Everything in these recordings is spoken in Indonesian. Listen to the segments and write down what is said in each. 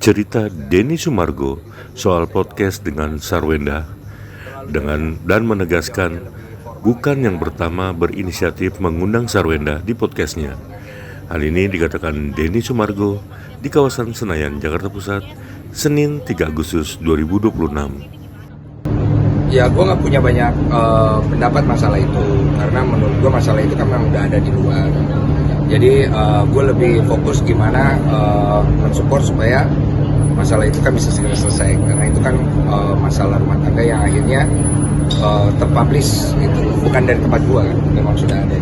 cerita Denny Sumargo soal podcast dengan Sarwenda dan menegaskan bukan yang pertama berinisiatif mengundang Sarwenda di podcastnya. Hal ini dikatakan Denny Sumargo di kawasan Senayan, Jakarta Pusat, Senin 3 Agustus 2026. Ya, gue nggak punya banyak pendapat masalah itu, karena menurut gue masalah itu kan memang udah ada di luar. Jadi gue lebih fokus gimana mensupport supaya masalah itu kan bisa segera selesai, karena itu kan masalah rumah tangga yang akhirnya terpublish itu bukan dari tempat gue kan, memang sudah ada.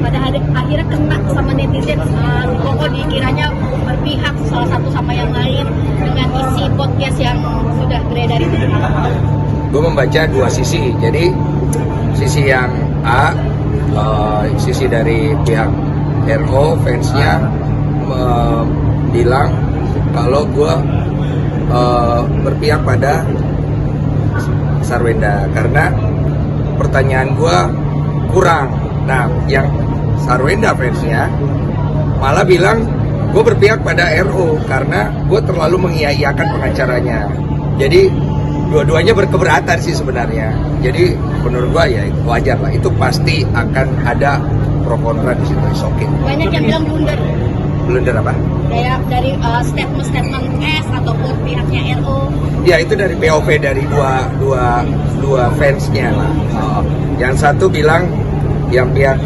Pada akhirnya kena sama netizen, pokok dikiranya berpihak salah satu sama yang lain dengan isi podcast yang sudah beredar itu. Gue membaca dua sisi, jadi sisi yang A, sisi dari pihak RO fansnya bilang kalau gue berpihak pada Sarwenda karena pertanyaan gue kurang. Nah, yang Sarwenda fansnya malah bilang gue berpihak pada RO karena gue terlalu mengiyakan pengacaranya. Jadi dua-duanya berkeberatan sih sebenarnya. Jadi menurut gua ya wajar lah. Itu pasti akan ada pro kontra di situ. Okay. Banyak yang bilang blunder. Blunder apa? Kayak dari statement S ataupun pihaknya RO. Ya itu dari POV dari dua fansnya lah. Yang satu bilang yang pihak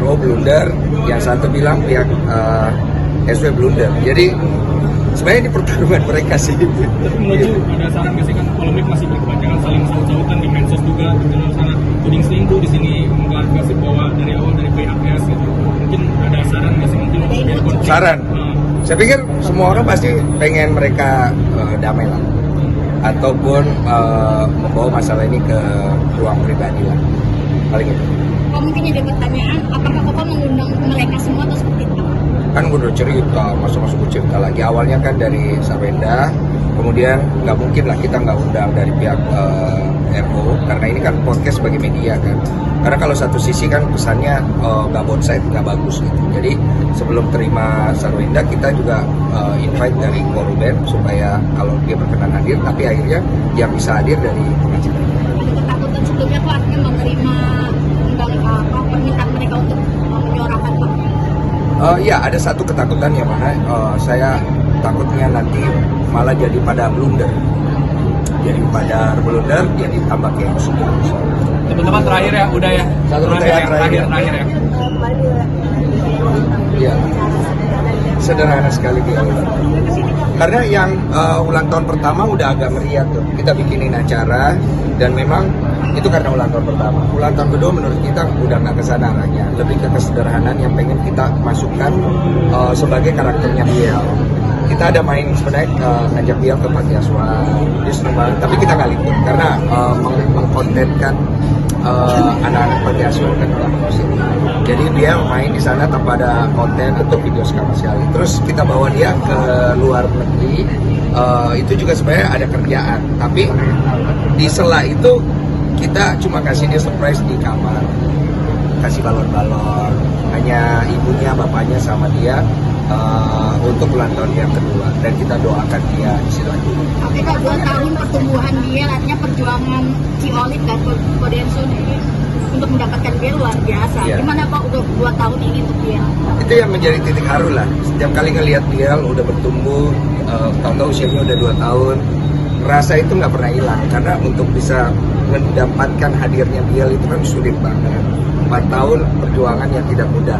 RO blunder, yang satu bilang pihak SW blunder. Jadi sebenarnya ini pertarungan mereka sih. Ada saran nggak sih, kan polemik masih berkepanjangan, saling saut-sautan di medsos juga di luar sana, tuding selingkuh di sini, mengklarifikasi bahwa dari awal dari PHS gitu. Mungkin ada saran nggak sih mungkin untuk biar konflik? Saran. Saya pikir semua orang pasti pengen mereka damai lah, ataupun membawa masalah ini ke ruang pribadi lah, paling itu. Kok mungkin ada pertanyaan, apakah Koko mengundang mereka semua atau seperti itu? Kan gue udah cerita, masuk cerita lagi. Awalnya kan dari Sarwenda, kemudian nggak mungkin lah kita nggak undang dari pihak RO, karena ini kan podcast sebagai media kan. Karena kalau satu sisi kan pesannya nggak bonsai, nggak bagus gitu. Jadi sebelum terima Sarwenda, kita juga invite dari Koruben supaya kalau dia berkenan hadir, tapi akhirnya yang bisa hadir dari pengacara. Ada ketakutan sebelumnya kok akhirnya menerima permintaan mereka untuk menyuarakan Pak? Ya, ada satu ketakutan yang mana saya takutnya nanti malah jadi pada blunder. Jadi pada blunder, jadi tambah chaos. Teman-teman terakhir ya, udah ya. Satu terakhir ya. Iya. Sederhana sekali dia. Karena yang ulang tahun pertama udah agak meriah tuh. Kita bikinin acara dan memang itu karena ulang tahun pertama. Ulang tahun kedua menurut kita udah nggak kesana arahnya, lebih ke kesederhanaan yang pengen kita masukkan sebagai karakternya Biel. Kita ada main sebenarnya ngajak Biel ke Panti Asuhan, dia seneng banget. Tapi kita nggak ikut karena mengkontenkan anak-anak Panti Asuhan kan dalam sini. Jadi dia main di sana tanpa ada konten atau video sama sekali. Terus kita bawa dia ke luar negeri, itu juga sebenarnya ada kerjaan. Tapi di sela itu kita cuma kasih dia surprise di kamar, kasih balon-balon, hanya ibunya, bapaknya sama dia untuk ulang tahun yang kedua, dan kita doakan dia istilahnya. Oke Kak, 2 tahun pertumbuhan dia, artinya perjuangan Ciolit dan Kodensun ini untuk mendapatkan dia luar biasa. Iya. Gimana Kak udah 2 tahun ini untuk dia? Itu yang menjadi titik haru lah. Setiap kali ngelihat dia udah bertumbuh, tahu-tahu usianya udah 2 tahun, rasa itu nggak pernah hilang. Karena untuk bisa mendapatkan hadirnya Biel itu kan sulit banget. 4 tahun perjuangan yang tidak mudah.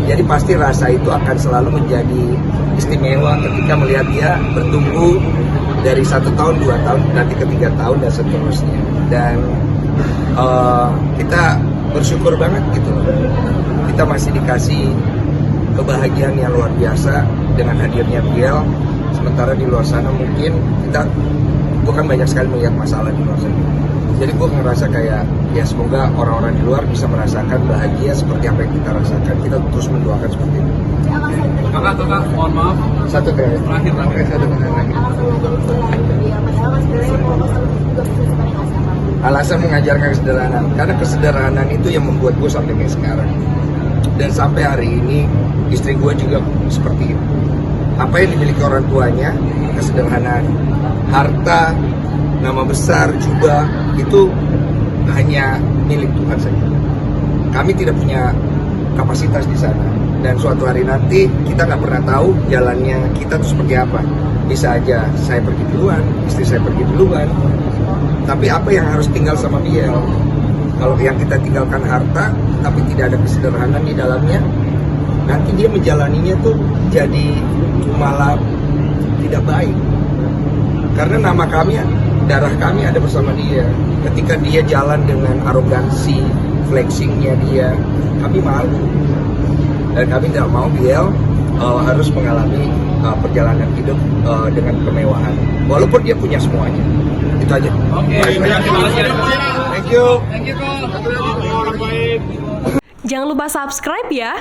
Jadi pasti rasa itu akan selalu menjadi istimewa ketika melihat dia bertumbuh dari 1 tahun, 2 tahun, nanti ke 3 tahun dan seterusnya. Dan kita bersyukur banget gitu loh. Kita masih dikasih kebahagiaan yang luar biasa dengan hadirnya Biel. Sementara di luar sana mungkin gue kan banyak sekali melihat masalah di luar sana. Jadi gue ngerasa kayak ya semoga orang-orang di luar bisa merasakan bahagia seperti apa yang kita rasakan. Kita terus mendoakan seperti itu. Kakak, mohon maaf. Satu terakhir. Terakhir. Satu terakhir. Alasan mengajarkan kesederhanaan, karena kesederhanaan itu yang membuat gue sampai kayak sekarang. Dan sampai hari ini istri gue juga seperti itu. Apa yang dimiliki orang tuanya kesederhanaan. Harta, nama besar juga itu hanya milik Tuhan saja. Kami tidak punya kapasitas di sana. Dan suatu hari nanti kita nggak pernah tahu jalannya kita tuh seperti apa. Bisa aja saya pergi duluan, istri saya pergi duluan. Tapi apa yang harus tinggal sama dia? Kalau yang kita tinggalkan harta, tapi tidak ada kesederhanaan di dalamnya, nanti dia menjalaninya tuh jadi malah tidak baik. Karena nama kami, darah kami ada bersama dia. Ketika dia jalan dengan arogansi, flexingnya dia, kami malu. Dan kami tidak mau Biel harus mengalami perjalanan hidup dengan kemewahan. Walaupun dia punya semuanya. Itu aja. Oke, terima kasih. Thank you. Thank you, Ko. Orang baik. Jangan lupa subscribe ya.